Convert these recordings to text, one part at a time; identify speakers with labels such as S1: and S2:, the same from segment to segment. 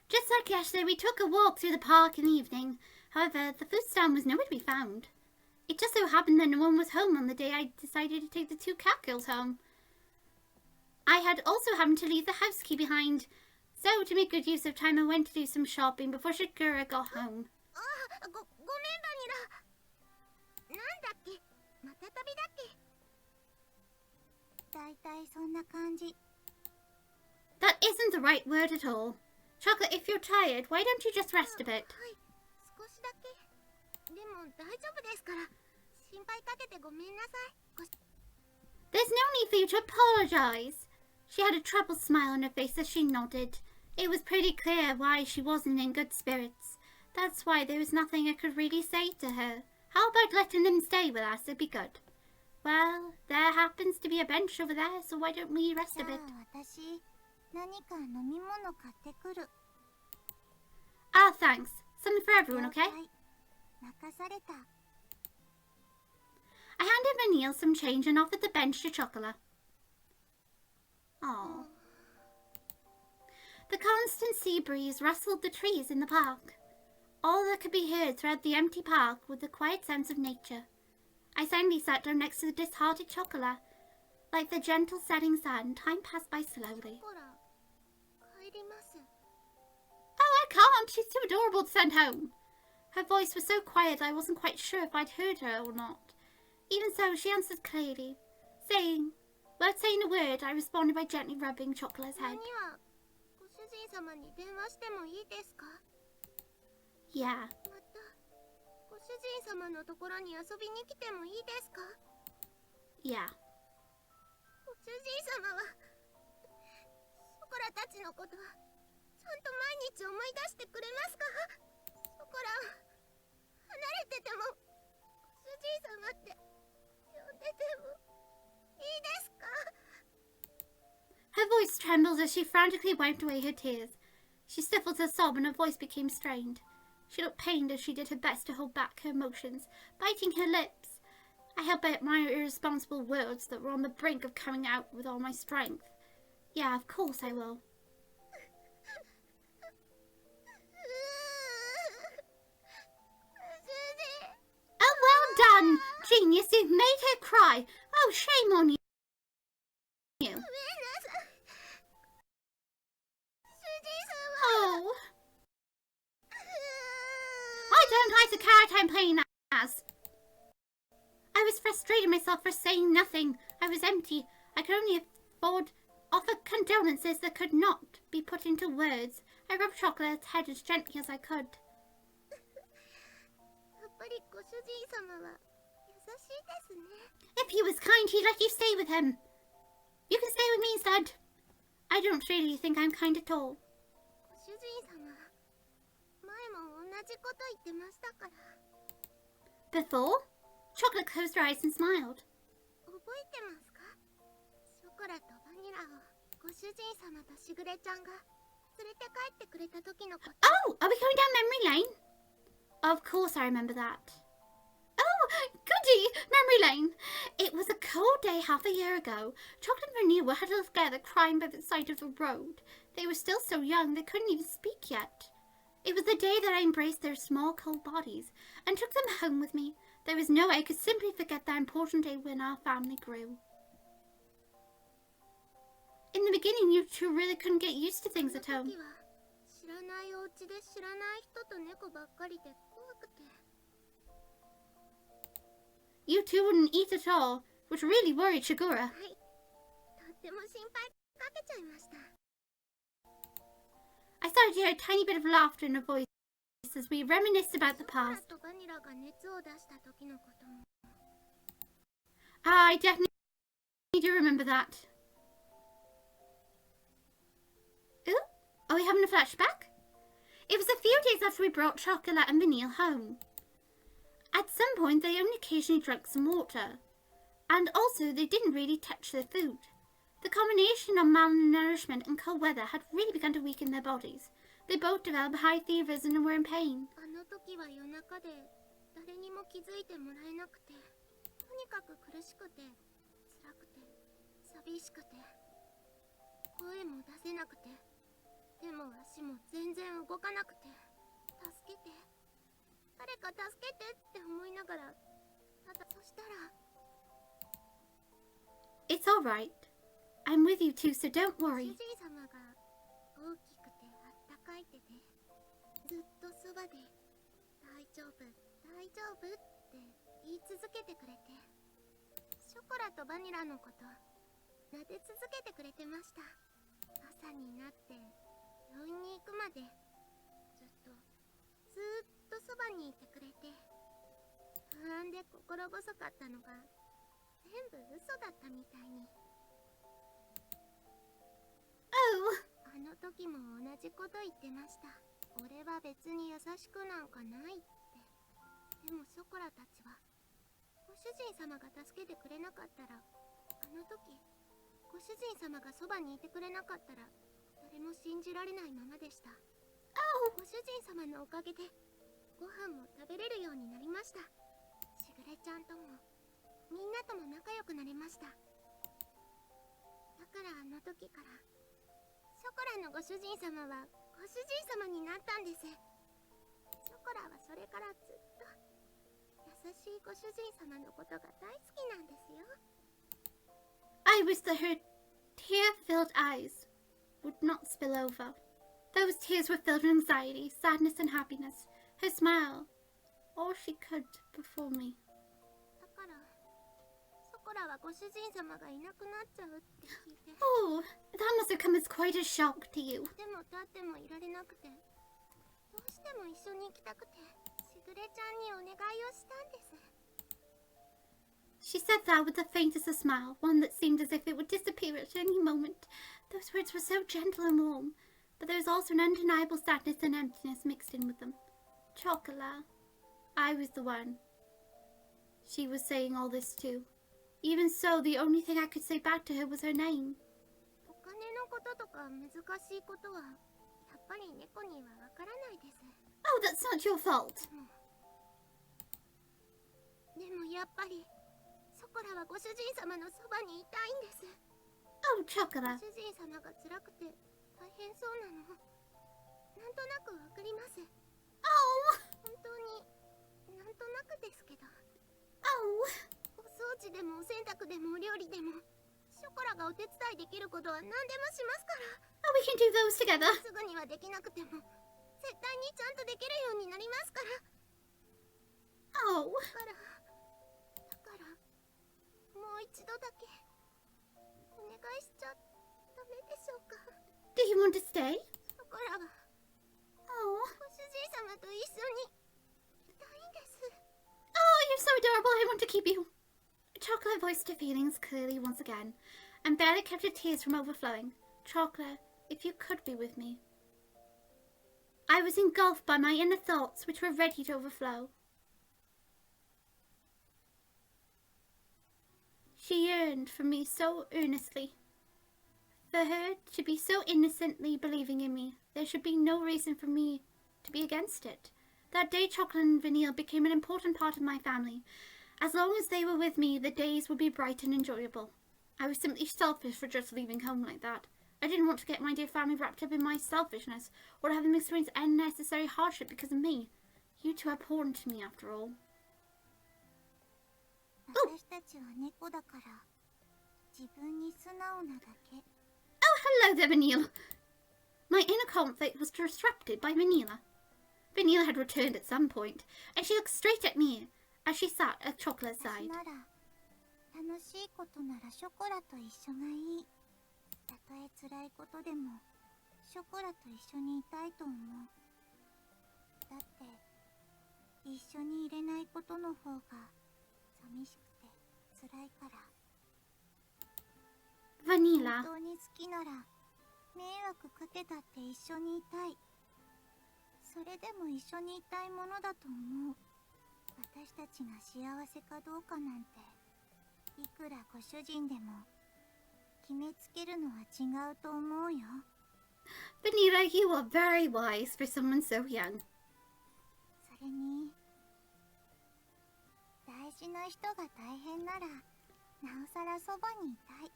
S1: Just like yesterday, we took a walk through the park in the evening. However, the food stand was nowhere to be found. It just so happened that no one was home on the day I decided to take the two cat girls home. I had also happened to leave the house key behind, so to make good use of time I went to do some shopping before Shigura got home. That isn't the right word at all. Chocolate, if you're tired, why don't you just rest a bit? There's no need for you to apologize. She had a troubled smile on her face as she nodded. It was pretty clear why she wasn't in good spirits. That's why there was nothing I could really say to her. How about letting them stay with us? It'd be good. Well, there happens to be a bench over there, so why don't we rest a bit? Ah, thanks. Something for everyone, okay? I handed Manil some change and offered the bench to Chocolate. Aww. The constant sea breeze rustled the trees in the park. All that could be heard throughout the empty park was the quiet sounds of nature. I silently sat down next to the disheartened Chocolate. Like the gentle setting sun, time passed by slowly. Oh, I can't. She's too adorable to send home. Her voice was so quiet I wasn't quite sure if I'd heard her or not. Even so, she answered clearly. Without saying a word, I responded by gently rubbing Chocolate's head. Yeah. Yeah. Her voice trembled as she frantically wiped away her tears. She stifled a sob and her voice became strained. She looked pained as she did her best to hold back her emotions, biting her lips. I held back my irresponsible words that were on the brink of coming out with all my strength. Yeah, of course I will. Oh, well done! Genius, you've made her cry. Oh, shame on you. Oh. I don't like the character I'm playing as. I was frustrated myself for saying nothing. I was empty. I could only offer condolences that could not be put into words. I rubbed Chocolate's head as gently as I could. If he was kind, he'd let you stay with him. You can stay with me instead. I don't really think I'm kind at all. Before? Chocolate closed her eyes and smiled. Oh, are we going down memory lane? Of course I remember that. Oh, goody, memory lane. It was a cold day half a year ago. Chocolate and Vanille were huddled together crying by the side of the road. They were still so young they couldn't even speak yet. It was the day that I embraced their small cold bodies and took them home with me. There was no way I could simply forget that important day when our family grew. In the beginning, you two really couldn't get used to things at home. You two wouldn't eat at all, which really worried Shigura. I started to hear a tiny bit of laughter in her voice as we reminisced about the past. I definitely do remember that. Ooh, are we having a flashback? It was a few days after we brought Chocolate and Vanille home. At some point, they only occasionally drank some water. And also, they didn't really touch their food. The combination of malnourishment and cold weather had really begun to weaken their bodies. They both developed high fevers and were in pain.
S2: 声も出せなくて、手も足も全然動かなくて、助けて、誰か助けてって思いながら、ただそしたら
S1: It's alright. I'm with you too, so don't
S2: 主
S1: worry.
S2: 人様が大きくてあったかい手で、ずっとそばで大丈夫大丈夫って言い続けてくれて、ショコラとバニラのこと撫で続けてくれてました。朝になって病院に行くまでずっとそばにいてくれて、不安で心細かったのが全部嘘だったみたいに。あの時も同じこと言ってました。俺は別に優しくなんかないって。でもショコラたちは、ご主人様が助けてくれなかったら、あの時ご主人様がそばにいてくれなかったら、誰も信じられないままでした。ご主人様のおかげでご飯も食べれるようになりました。しぐれちゃんともみんなとも仲良くなれました。だからあの時からショコラのご主人様はご主人様になったんです。ショコラはそれからずっと優しいご主人様のことが大好きなんですよ。
S1: I wish that her tear-filled eyes would not spill over. Those tears were filled with anxiety, sadness, and happiness. Her smile, all she could before me.
S2: だからショコラはご主人様がいなくなっちゃうって聞いて、
S1: Oh, that must have come as quite a shock to you.
S2: でも立ってもいられなくて、どうしても一緒に行きたくて、しぐれちゃんにお願いをしたんです。
S1: She said that with the faintest of smile, one that seemed as if it would disappear at any moment. Those words were so gentle and warm, but there was also an undeniable sadness and emptiness mixed in with them. Chocolate. I was the one. She was saying all this too. Even so, the only thing I could say back to her was her name.
S2: お金のこととか難しいことはやっぱり猫にはわからないです。
S1: Oh, that's not your fault.
S2: でもやっぱりショコラはご主人様のそばにいたいんです。
S1: Oh,
S2: ご
S1: Chocolate.
S2: 主人様が辛くて大変そうなのなんとなくわかります。
S1: Oh,
S2: 本当になんとなくですけど、
S1: oh.
S2: お掃除でもお洗濯でもお料理でもショコラがお手伝いできることは何でもしますから。
S1: Oh, we can do those together.
S2: すぐにはできなくても絶対にちゃんとできるようになりますから。
S1: Oh.
S2: だからもう一度だけお願いしちゃダメでしょうか。
S1: Do you want to stay?
S2: ショコラは
S1: Oh.
S2: ご主人様と一緒にいたいんです。
S1: Oh, you're so adorable. I want to keep you. Chocolate voiced her feelings clearly once again, and barely kept her tears from overflowing. Chocolate, if you could be with me. I was engulfed by my inner thoughts, which were ready to overflow. She yearned for me so earnestly. For her to be so innocently believing in me, there should be no reason for me to be against it. That day, Chocolate and Vanille became an important part of my family. As long as they were with me, the days would be bright and enjoyable. I was simply selfish for just leaving home like that. I didn't want to get my dear family wrapped up in my selfishness, or to have them experience unnecessary hardship because of me. You two are important to me, after all.
S2: 私たちは猫だから自分に素直なだけ。
S1: Oh, hello there, Vanille. My inner conflict was disrupted by Vanilla. Vanilla had returned at some point, and she looked straight at me as she sat at Chocolate's
S2: 私
S1: side.
S2: なら楽しいことならショコラと一緒がいい。たとえ辛いことでもショコラと一緒にいたいと思う。だって一緒にいれないことの方が寂しくて辛いから。
S1: Vanilla.
S2: 本当に好きなら迷惑かけたって一緒にいたい。それでも一緒にいたいものだと思う。私たちが幸せかどうかなんていくらご主人でも決めつけるのは違うと思うよ。
S1: Vanilla, you are very wise for someone so young.
S2: それに大事な人が大変ならなおさらそばにいたい。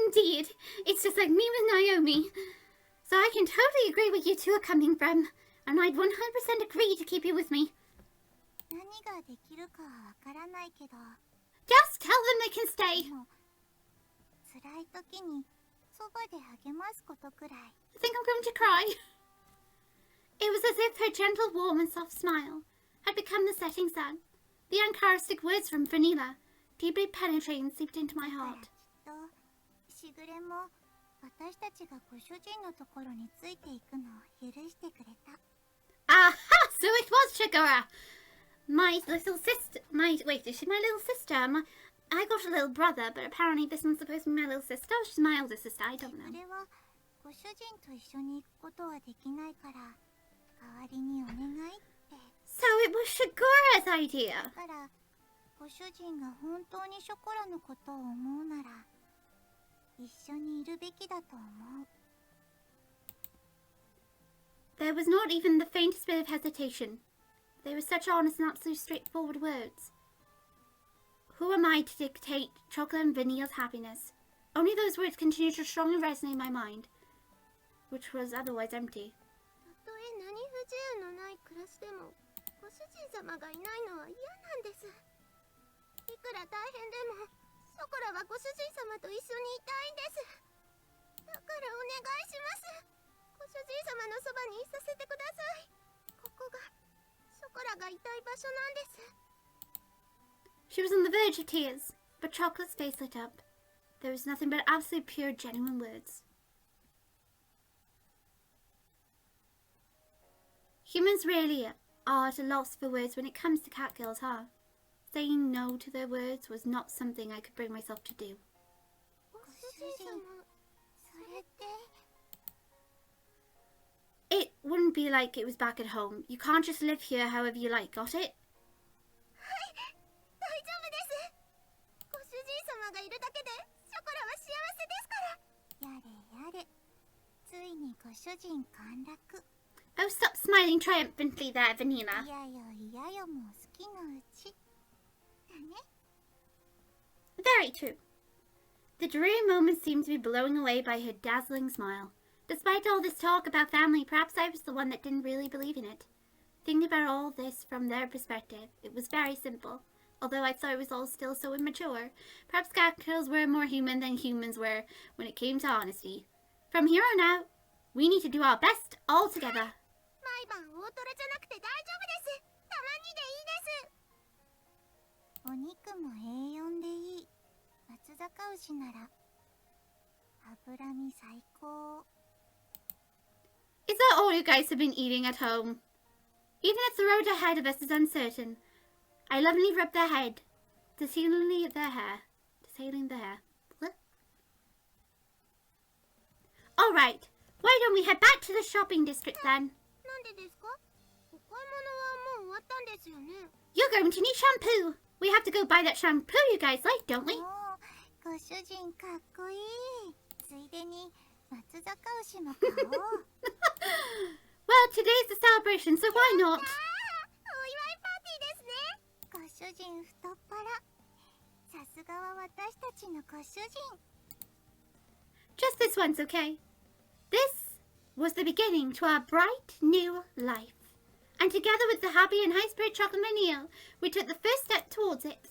S1: Indeed. It's just like me with Naomi. So I can totally agree where you two are coming from. And I'd 100% agree to keep you with me.
S2: 何ができるかはわからないけど、
S1: Just tell them they can stay.
S2: でも辛い時にそばで励ますことくらい。
S1: I think I'm going to cry. It was as if her gentle, warm and soft smile had become the setting sun. The uncharacteristic words from Vanilla, deeply penetrating, seeped into my
S2: だから
S1: heart.
S2: きっとしぐれも私たちがご主人のところについていくのを許してくれた。
S1: Aha! So it was Shigura! My little sister. Wait, is she my little sister? I got a little brother, but apparently this one's supposed to be my little sister. She's my older sister, I don't
S2: し
S1: know.
S2: ぐれはご主人と一緒に行くことはできないから代わりにお願いって。
S1: So it was Shigura's idea.
S2: だからご主人が本当にショコラのことを思うなら一緒にいるべきだと思う。
S1: There was not even the faintest bit of hesitation. They were such honest and absolutely straightforward words. Who am I to dictate Chocolate and Vanilla's happiness? Only those words continued to strongly resonate in my mind, which was otherwise empty.
S2: たとえ何不自由のない暮らしでもご主人様がいないのは嫌なんです。いくら大変でもショコラはご主人様と一緒にいたいんです。だからお願いします。ご主人様のそばにいさせてください。ここがショコラがいたい場所なんです。
S1: She was on the verge of tears, but Chocolate's face lit up. There was nothing but absolute pure, genuine words. Humans really are at a loss for words when it comes to catgirls, huh? Saying no to their words was not something I could bring myself to do.
S2: ご主人様、それって。
S1: It wouldn't be like it was back at home. You can't just live here however you like, got it?
S2: 大丈夫です。ご主人様がいるだけでショコラは幸せですから。やれやれ、ついにご主人陥落。
S1: Oh, stop smiling triumphantly there, Vanilla.
S2: いやよいやよもう好きのうち。だね。
S1: Very true. The dreary moment seemed to be blown away by her dazzling smile. Despite all this talk about family, perhaps I was the one that didn't really believe in it. Thinking about all this from their perspective, it was very simple. Although I thought it was all still so immature, perhaps catgirls were more human than humans were when it came to honesty. From here on out, we need to do our best all together.
S2: 毎晩大トロじゃなくて大丈夫です。たまにでいいです。お肉もA4でいい。松阪牛なら脂身最高。
S1: Is that all you guys have been eating at home? Even if the road ahead of us is uncertain, I lovingly rub their head, detailing their hair. What? All right, why don't we head back to the shopping district then?
S2: なんでですか？お買い物はもう終わったんですよね。
S1: You're going to need shampoo. We have to go buy that shampoo you guys like, don't we?
S2: おー、ご主人かっこいい。ついでに松阪牛も買おう。
S1: Well, today's the celebration, so why not?
S2: お祝いパーティーですね。ご主人太っ腹。さすがは私たちのご主人。
S1: Just this once, okay? This was the beginning to our bright new life. And together with the happy and high-spirit Chocolate Mania, we took the first step towards it.